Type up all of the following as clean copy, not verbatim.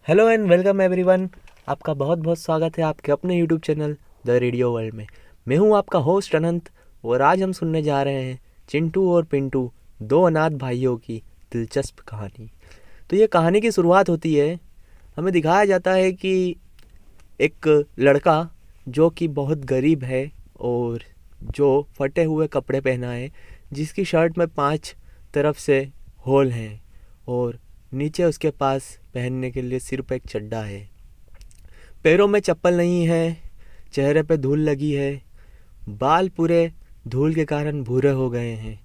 Hello and welcome everyone. आपका बहुत बहुत स्वागत है आपके अपने YouTube channel the radio world में। मैं हूं आपका होस्ट अनंत और आज हम सुनने जा रहे हैं चिंटू और पिंटू, दो अनाथ भाइयों की दिलचस्प कहानी। तो ये कहानी की शुरुआत होती है, हमें दिखाया जाता है कि एक लड़का जो कि बहुत गरीब है और जो फटे हुए कपड़े पहना है, जिसकी शर्ट में 5 तरफ से होल हैं और नीचे उसके पास पहनने के लिए सिर्फ एक चड्डा है। पैरों में चप्पल नहीं है, चेहरे पे धूल लगी है, बाल पूरे धूल के कारण भूरे हो गए हैं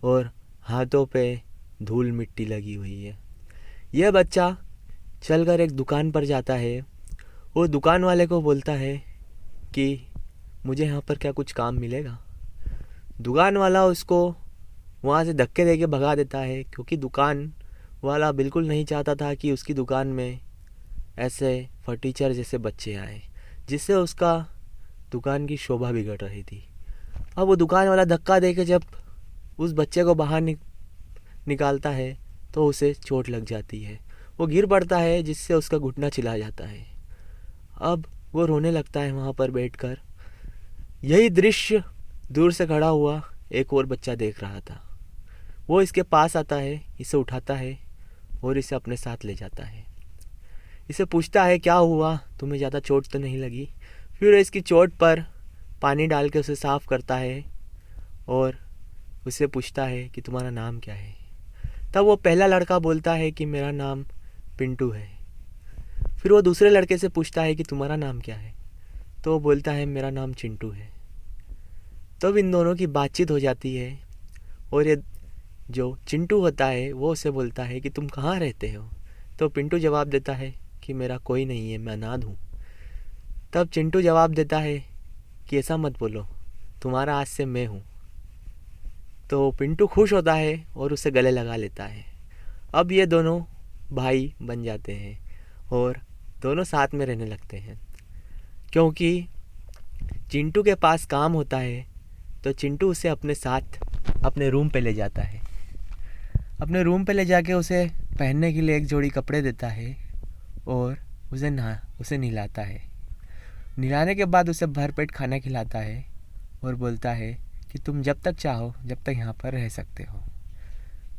और हाथों पे धूल मिट्टी लगी हुई है। यह बच्चा चलकर एक दुकान पर जाता है। वो दुकान वाले को बोलता है कि मुझे यहाँ पर क्या कुछ काम मिलेगा। दुकान वाला उसको वहाँ से धक्के देके भगा देता है, क्योंकि दुकान वाला बिल्कुल नहीं चाहता था कि उसकी दुकान में ऐसे फटीचर जैसे बच्चे आए, जिससे उसका दुकान की शोभा बिगड़ रही थी। अब वो दुकान वाला धक्का देके जब उस बच्चे को बाहर निकालता है तो उसे चोट लग जाती है। वो गिर पड़ता है, जिससे उसका घुटना छिला जाता है। अब वो रोने लगता है वहाँ पर बैठकर। यही दृश्य दूर से खड़ा हुआ एक और बच्चा देख रहा था। वो इसके पास आता है, इसे उठाता है और इसे अपने साथ ले जाता है। इसे पूछता है, क्या हुआ, तुम्हें ज़्यादा चोट तो नहीं लगी? फिर इसकी चोट पर पानी डाल के उसे साफ़ करता है और उससे पूछता है कि तुम्हारा नाम क्या है। तब वो पहला लड़का बोलता है कि मेरा नाम पिंटू है। फिर वो दूसरे लड़के से पूछता है कि तुम्हारा नाम क्या है, तो वो बोलता है मेरा नाम चिंटू है। तब इन दोनों की बातचीत हो जाती है और ये जो चिंटू होता है वो उसे बोलता है कि तुम कहाँ रहते हो। तो पिंटू जवाब देता है कि मेरा कोई नहीं है, मैं अनाथ हूँ। तब चिंटू जवाब देता है कि ऐसा मत बोलो, तुम्हारा आज से मैं हूँ। तो पिंटू खुश होता है और उसे गले लगा लेता है। अब ये दोनों भाई बन जाते हैं और दोनों साथ में रहने लगते हैं। क्योंकि चिंटू के पास काम होता है तो चिंटू उसे अपने साथ अपने रूम पे ले जाता है। अपने रूम पे ले जाके उसे पहनने के लिए एक जोड़ी कपड़े देता है और उसे नहलाता है। नहलाने के बाद उसे भरपेट खाना खिलाता है और बोलता है कि तुम जब तक चाहो जब तक यहाँ पर रह सकते हो।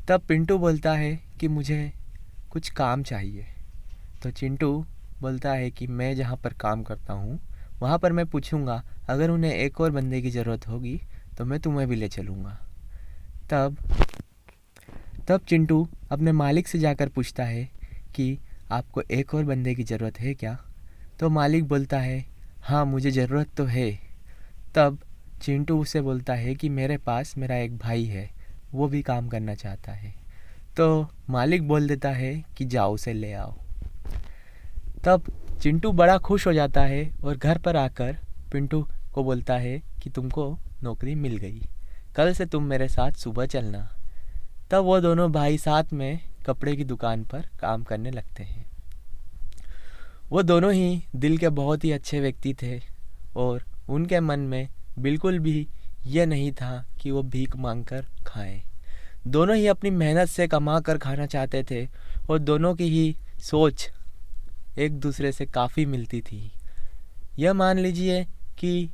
तब पिंटू बोलता है कि मुझे कुछ काम चाहिए। तो चिंटू बोलता है कि मैं जहाँ पर काम करता हूँ वहाँ पर मैं पूछूंगा, अगर उन्हें एक और बंदे की ज़रूरत होगी तो मैं तुम्हें भी ले चलूँगा। तब चिंटू अपने मालिक से जाकर पूछता है कि आपको एक और बंदे की ज़रूरत है क्या? तो मालिक बोलता है हाँ, मुझे ज़रूरत तो है। तब चिंटू उसे बोलता है कि मेरे पास मेरा एक भाई है, वो भी काम करना चाहता है। तो मालिक बोल देता है कि जाओ उसे ले आओ। तब चिंटू बड़ा खुश हो जाता है और घर पर आकर पिंटू को बोलता है कि तुमको नौकरी मिल गई, कल से तुम मेरे साथ सुबह चलना। तब वो दोनों भाई साथ में कपड़े की दुकान पर काम करने लगते हैं। वो दोनों ही दिल के बहुत ही अच्छे व्यक्ति थे और उनके मन में बिल्कुल भी ये नहीं था कि वो भीख मांगकर खाएं। दोनों ही अपनी मेहनत से कमा कर खाना चाहते थे और दोनों की ही सोच एक दूसरे से काफ़ी मिलती थी। यह मान लीजिए कि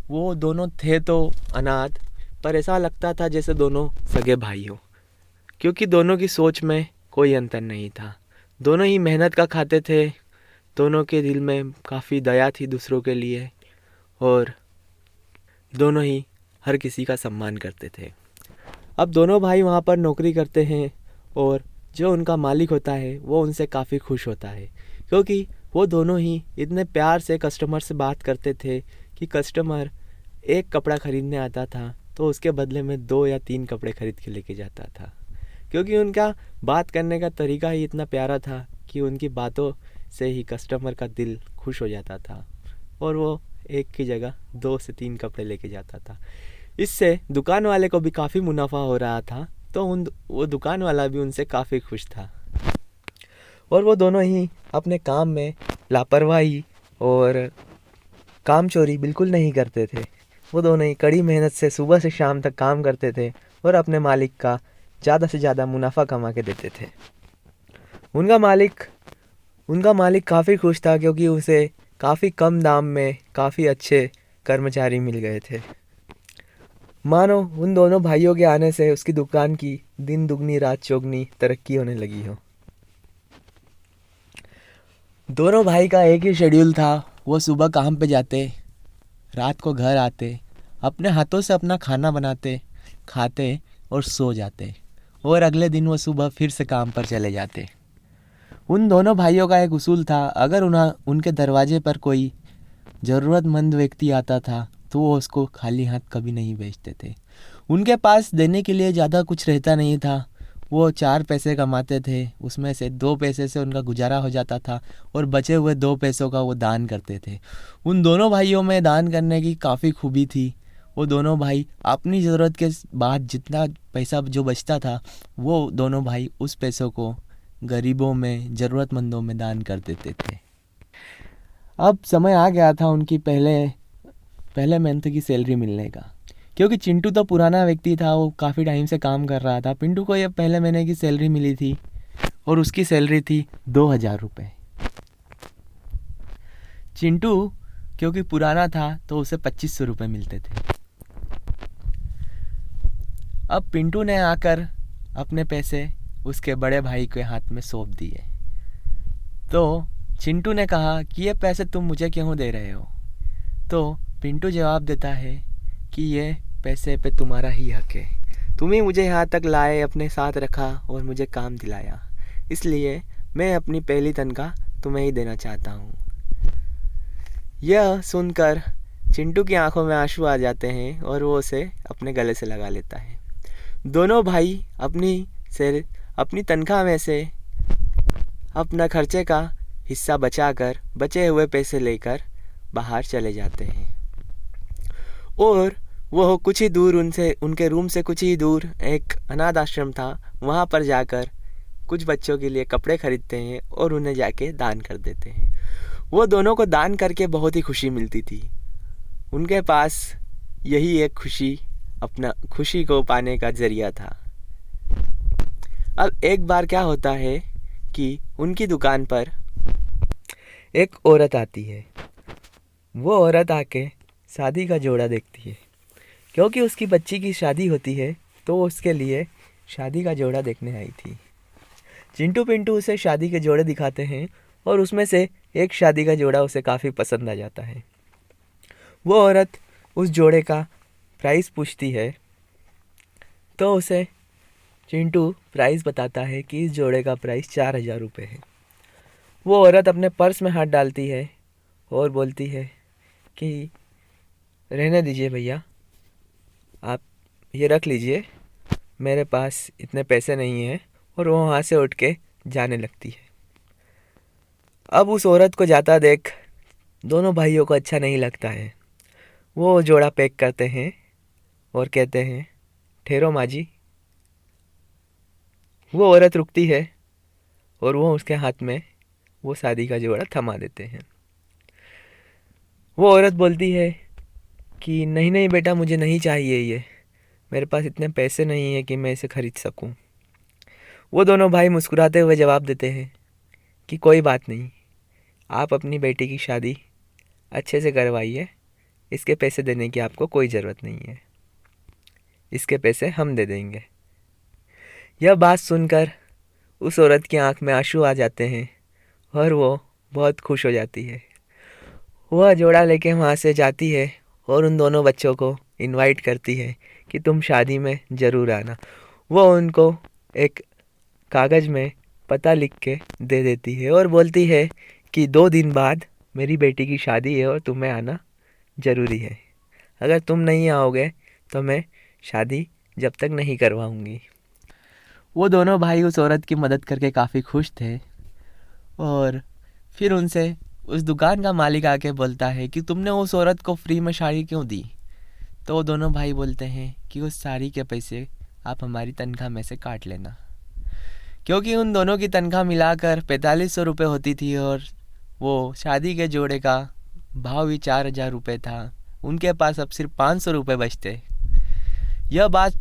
वो दोनों थे तो अनाथ, पर ऐसा लगता था जैसे दोनों सगे भाई हो, क्योंकि दोनों की सोच में कोई अंतर नहीं था। दोनों ही मेहनत का खाते थे, दोनों के दिल में काफ़ी दया थी दूसरों के लिए और दोनों ही हर किसी का सम्मान करते थे। अब दोनों भाई वहाँ पर नौकरी करते हैं और जो उनका मालिक होता है वो उनसे काफ़ी खुश होता है, क्योंकि वो दोनों ही इतने प्यार से कस्टमर से बात करते थे कि कस्टमर एक कपड़ा ख़रीदने आता था तो उसके बदले में 2 या 3 कपड़े ख़रीद के लेके जाता था। क्योंकि उनका बात करने का तरीका ही इतना प्यारा था कि उनकी बातों से ही कस्टमर का दिल खुश हो जाता था और वो एक की जगह 2 से 3 कपड़े लेके जाता था। इससे दुकान वाले को भी काफ़ी मुनाफा हो रहा था, तो वो दुकान वाला भी उनसे काफ़ी खुश था। और वो दोनों ही अपने काम में लापरवाही और काम चोरी बिल्कुल नहीं करते थे। वो दोनों ही कड़ी मेहनत से सुबह से शाम तक काम करते थे और अपने मालिक का ज़्यादा से ज़्यादा मुनाफा कमा के देते थे। उनका मालिक उनका मालिक काफ़ी खुश था क्योंकि उसे काफ़ी कम दाम में काफ़ी अच्छे कर्मचारी मिल गए थे। मानो उन दोनों भाइयों के आने से उसकी दुकान की दिन दुगनी रात चौगनी तरक्की होने लगी हो। दोनों भाई का एक ही शेड्यूल था। वो सुबह काम पे जाते, रात को घर आते, अपने हाथों से अपना खाना बनाते, खाते और सो जाते, और अगले दिन वो सुबह फिर से काम पर चले जाते। उन दोनों भाइयों का एक उसूल था, अगर उनके दरवाजे पर कोई ज़रूरतमंद व्यक्ति आता था तो वो उसको खाली हाथ कभी नहीं भेजते थे। उनके पास देने के लिए ज़्यादा कुछ रहता नहीं था। वो 4 पैसे कमाते थे, उसमें से 2 पैसे से उनका गुजारा हो जाता था और बचे हुए 2 पैसों का वो दान करते थे। उन दोनों भाइयों में दान करने की काफ़ी खूबी थी। वो दोनों भाई अपनी ज़रूरत के बाद जितना पैसा जो बचता था वो दोनों भाई उस पैसों को गरीबों में, ज़रूरतमंदों में दान कर देते थे। अब समय आ गया था उनकी पहले मंथ की सैलरी मिलने का, क्योंकि चिंटू तो पुराना व्यक्ति था, वो काफ़ी टाइम से काम कर रहा था। पिंटू को ये पहले महीने की सैलरी मिली थी और उसकी सैलरी थी 2000 रुपये। चिंटू क्योंकि पुराना था तो उसे 2500 रुपये मिलते थे। अब पिंटू ने आकर अपने पैसे उसके बड़े भाई के हाथ में सौंप दिए। तो चिंटू ने कहा कि ये पैसे तुम मुझे क्यों दे रहे हो? तो पिंटू जवाब देता है कि ये पैसे पे तुम्हारा ही हक है, तुम ही मुझे यहाँ तक लाए, अपने साथ रखा और मुझे काम दिलाया, इसलिए मैं अपनी पहली तनख्वाह तुम्हें ही देना चाहता हूँ। यह सुनकर चिंटू की आंखों में आंसू आ जाते हैं और वो उसे अपने गले से लगा लेता है। दोनों भाई अपनी तनख्वाह में से अपना खर्चे का हिस्सा बचाकर बचे हुए पैसे लेकर बाहर चले जाते हैं और वो कुछ ही दूर उनके रूम से कुछ ही दूर एक अनाथ आश्रम था, वहाँ पर जाकर कुछ बच्चों के लिए कपड़े खरीदते हैं और उन्हें जाके दान कर देते हैं। वो दोनों को दान करके बहुत ही खुशी मिलती थी। उनके पास यही एक अपना खुशी को पाने का जरिया था। अब एक बार क्या होता है कि उनकी दुकान पर एक औरत आती है। वो औरत आके शादी का जोड़ा देखती है, क्योंकि उसकी बच्ची की शादी होती है तो उसके लिए शादी का जोड़ा देखने आई थी। चिंटू पिंटू उसे शादी के जोड़े दिखाते हैं और उसमें से एक शादी का जोड़ा उसे काफ़ी पसंद आ जाता है। वो औरत उस जोड़े का प्राइस पूछती है तो उसे चिंटू प्राइस बताता है कि इस जोड़े का प्राइस 4000 रुपये है। वो औरत अपने पर्स में हाथ डालती है और बोलती है कि रहने दीजिए भैया, आप ये रख लीजिए, मेरे पास इतने पैसे नहीं हैं, और वो वहाँ से उठ के जाने लगती है। अब उस औरत को जाता देख दोनों भाइयों को अच्छा नहीं लगता है। वो जोड़ा पैक करते हैं और कहते हैं, ठहरो माँ जी। वो औरत रुकती है और वो उसके हाथ में वो शादी का जोड़ा थमा देते हैं। वो औरत बोलती है कि नहीं नहीं बेटा, मुझे नहीं चाहिए ये, मेरे पास इतने पैसे नहीं है कि मैं इसे खरीद सकूं। वो दोनों भाई मुस्कुराते हुए जवाब देते हैं कि कोई बात नहीं, आप अपनी बेटी की शादी अच्छे से करवाइए, इसके पैसे देने की आपको कोई ज़रूरत नहीं है, इसके पैसे हम दे देंगे। यह बात सुनकर उस औरत की आंख में आंसू आ जाते हैं और वो बहुत खुश हो जाती है। वह जोड़ा लेके वहाँ से जाती है और उन दोनों बच्चों को इनवाइट करती है कि तुम शादी में ज़रूर आना। वो उनको एक कागज़ में पता लिख के दे देती है और बोलती है कि 2 दिन बाद मेरी बेटी की शादी है और तुम्हें आना ज़रूरी है, अगर तुम नहीं आओगे तो मैं शादी जब तक नहीं करवाऊँगी। वो दोनों भाई उस औरत की मदद करके काफ़ी खुश थे और फिर उनसे उस दुकान का मालिक आके बोलता है कि तुमने उस औरत को फ्री में साड़ी क्यों दी? तो वो दोनों भाई बोलते हैं कि उस साड़ी के पैसे आप हमारी तनख्वाह में से काट लेना, क्योंकि उन दोनों की तनख्वाह मिलाकर 4500 रुपये होती थी और वो शादी के जोड़े का भाव भी 4000 रुपये था। उनके पास अब सिर्फ 500 रुपये बचते। यह बात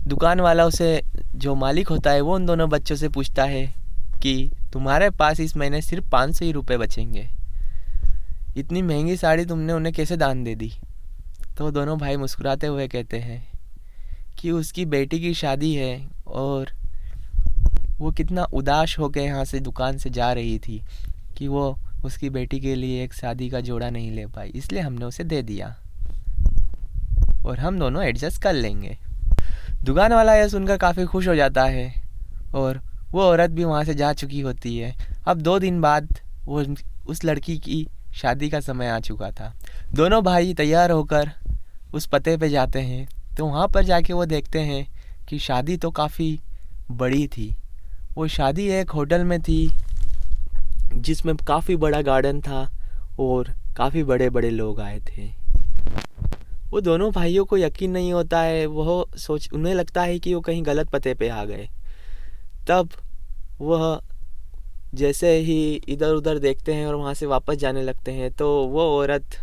दुकान वाला उसे जो मालिक होता है वो उन दोनों बच्चों से पूछता है कि तुम्हारे पास इस महीने सिर्फ 500 ही रुपये बचेंगे। इतनी महंगी साड़ी तुमने उन्हें कैसे दान दे दी? तो दोनों भाई मुस्कुराते हुए कहते हैं कि उसकी बेटी की शादी है और वो कितना उदास होकर यहाँ से दुकान से जा रही थी कि वो उसकी बेटी के लिए एक शादी का जोड़ा नहीं ले पाई, इसलिए हमने उसे दे दिया और हम दोनों एडजस्ट कर लेंगे। दुकान वाला यह सुनकर काफ़ी खुश हो जाता है और वो औरत भी वहाँ से जा चुकी होती है। अब 2 दिन बाद वो उस लड़की की शादी का समय आ चुका था। दोनों भाई तैयार होकर उस पते पे जाते हैं, तो वहाँ पर जाके वो देखते हैं कि शादी तो काफ़ी बड़ी थी। वो शादी एक होटल में थी जिसमें काफ़ी बड़ा गार्डन था और काफ़ी बड़े बड़े लोग आए थे। वो दोनों भाइयों को यकीन नहीं होता है, उन्हें लगता है कि वो कहीं गलत पते पे आ गए। तब वह जैसे ही इधर उधर देखते हैं और वहाँ से वापस जाने लगते हैं, तो वो औरत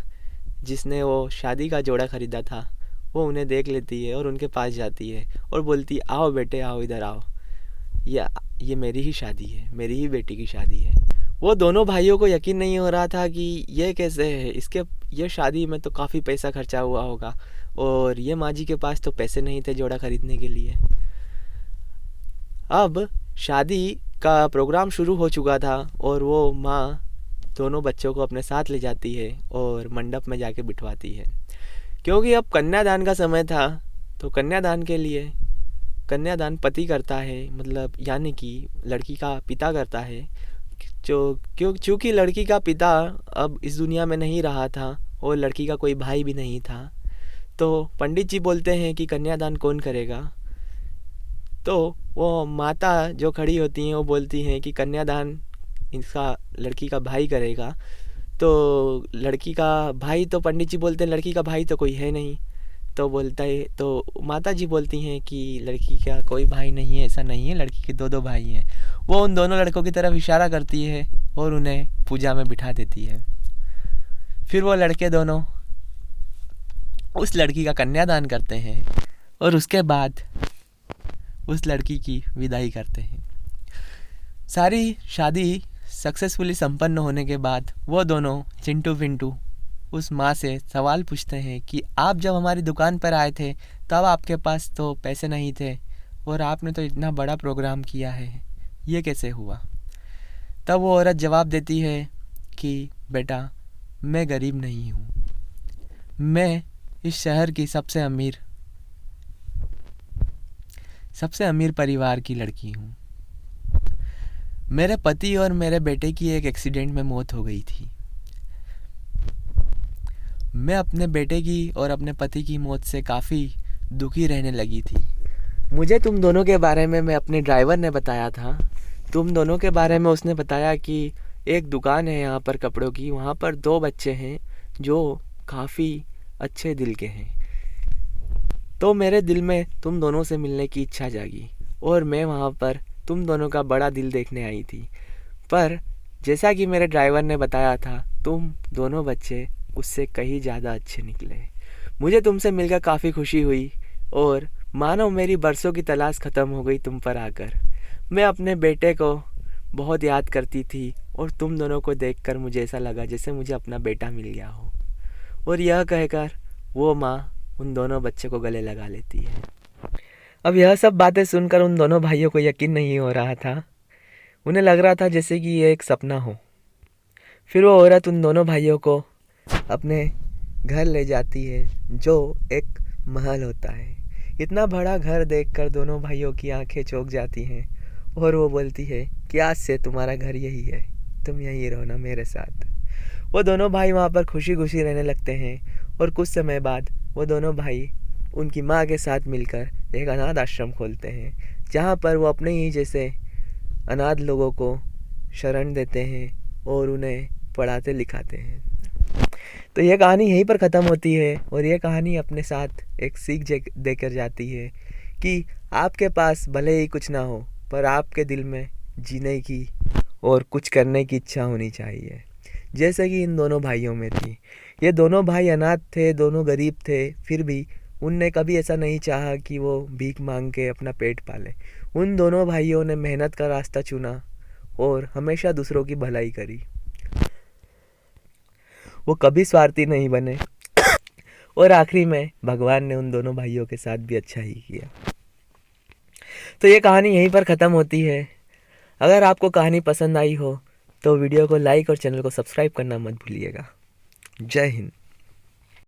जिसने वो शादी का जोड़ा ख़रीदा था वो उन्हें देख लेती है और उनके पास जाती है और बोलती है, आओ बेटे आओ, इधर आओ, ये मेरी ही शादी है, मेरी ही बेटी की शादी है। वो दोनों भाइयों को यकीन नहीं हो रहा था कि ये कैसे है, ये शादी में तो काफ़ी पैसा खर्चा हुआ होगा और ये माँ जी के पास तो पैसे नहीं थे जोड़ा ख़रीदने के लिए। अब शादी का प्रोग्राम शुरू हो चुका था और वो माँ दोनों बच्चों को अपने साथ ले जाती है और मंडप में जाके बिठवाती है। क्योंकि अब कन्यादान का समय था, तो कन्यादान के लिए कन्यादान पति करता है, मतलब यानी कि लड़की का पिता करता है। चूँकि लड़की का पिता अब इस दुनिया में नहीं रहा था और लड़की का कोई भाई भी नहीं था, तो पंडित जी बोलते हैं कि कन्यादान कौन करेगा। तो वो माता जो खड़ी होती हैं वो बोलती हैं कि कन्यादान इसका लड़की का भाई करेगा। तो लड़की का भाई, तो पंडित जी बोलते हैं लड़की का भाई तो कोई है नहीं। तो माता जी बोलती हैं कि लड़की का कोई भाई नहीं है, ऐसा नहीं है, लड़की के 2 भाई हैं। वो उन दोनों लड़कों की तरफ इशारा करती है और उन्हें पूजा में बिठा देती है। फिर वो लड़के दोनों उस लड़की का कन्यादान करते हैं और उसके बाद उस लड़की की विदाई करते हैं। सारी शादी सक्सेसफुली संपन्न होने के बाद वो दोनों चिंटू पिंटू उस माँ से सवाल पूछते हैं कि आप जब हमारी दुकान पर आए थे तब आपके पास तो पैसे नहीं थे और आपने तो इतना बड़ा प्रोग्राम किया है, ये कैसे हुआ? तब वो औरत जवाब देती है कि बेटा, मैं गरीब नहीं हूँ, मैं इस शहर की सबसे अमीर परिवार की लड़की हूँ। मेरे पति और मेरे बेटे की एक एक्सीडेंट में मौत हो गई थी। मैं अपने बेटे की और अपने पति की मौत से काफ़ी दुखी रहने लगी थी। मुझे तुम दोनों के बारे में मैं अपने ड्राइवर ने बताया था। तुम दोनों के बारे में उसने बताया कि एक दुकान है यहाँ पर कपड़ों की, वहाँ पर 2 बच्चे हैं जो काफ़ी अच्छे दिल के हैं। तो मेरे दिल में तुम दोनों से मिलने की इच्छा जागी और मैं वहाँ पर तुम दोनों का बड़ा दिल देखने आई थी। पर जैसा कि मेरे ड्राइवर ने बताया था, तुम दोनों बच्चे उससे कहीं ज़्यादा अच्छे निकले। मुझे तुमसे मिलकर काफ़ी खुशी हुई और मानो मेरी बरसों की तलाश ख़त्म हो गई तुम पर आकर। मैं अपने बेटे को बहुत याद करती थी और तुम दोनों को देखकर मुझे ऐसा लगा जैसे मुझे अपना बेटा मिल गया हो। और यह कहकर वो माँ उन दोनों बच्चे को गले लगा लेती है। अब यह सब बातें सुनकर उन दोनों भाइयों को यकीन नहीं हो रहा था। उन्हें लग रहा था जैसे कि ये एक सपना हो। फिर वो औरत उन दोनों भाइयों को अपने घर ले जाती है, जो एक महल होता है। इतना बड़ा घर देखकर दोनों भाइयों की आंखें चौंक जाती हैं और वो बोलती है कि आज से तुम्हारा घर यही है, तुम यहीं रहो ना मेरे साथ। वो दोनों भाई वहाँ पर खुशी खुशी रहने लगते हैं और कुछ समय बाद वो दोनों भाई उनकी माँ के साथ मिलकर एक अनाथ आश्रम खोलते हैं, जहाँ पर वो अपने ही जैसे अनाथ लोगों को शरण देते हैं और उन्हें पढ़ाते लिखाते हैं। तो यह कहानी यहीं पर ख़त्म होती है और यह कहानी अपने साथ एक सीख देकर जाती है कि आपके पास भले ही कुछ ना हो, पर आपके दिल में जीने की और कुछ करने की इच्छा होनी चाहिए, जैसे कि इन दोनों भाइयों में थी। ये दोनों भाई अनाथ थे, दोनों गरीब थे, फिर भी उनने कभी ऐसा नहीं चाहा कि वो भीख मांग के अपना पेट पाले। उन दोनों भाइयों ने मेहनत का रास्ता चुना और हमेशा दूसरों की भलाई करी। वो कभी स्वार्थी नहीं बने और आखिरी में भगवान ने उन दोनों भाइयों के साथ भी अच्छा ही किया। तो ये कहानी यहीं पर ख़त्म होती है। अगर आपको कहानी पसंद आई हो तो वीडियो को लाइक और चैनल को सब्सक्राइब करना मत भूलिएगा। जय हिंद।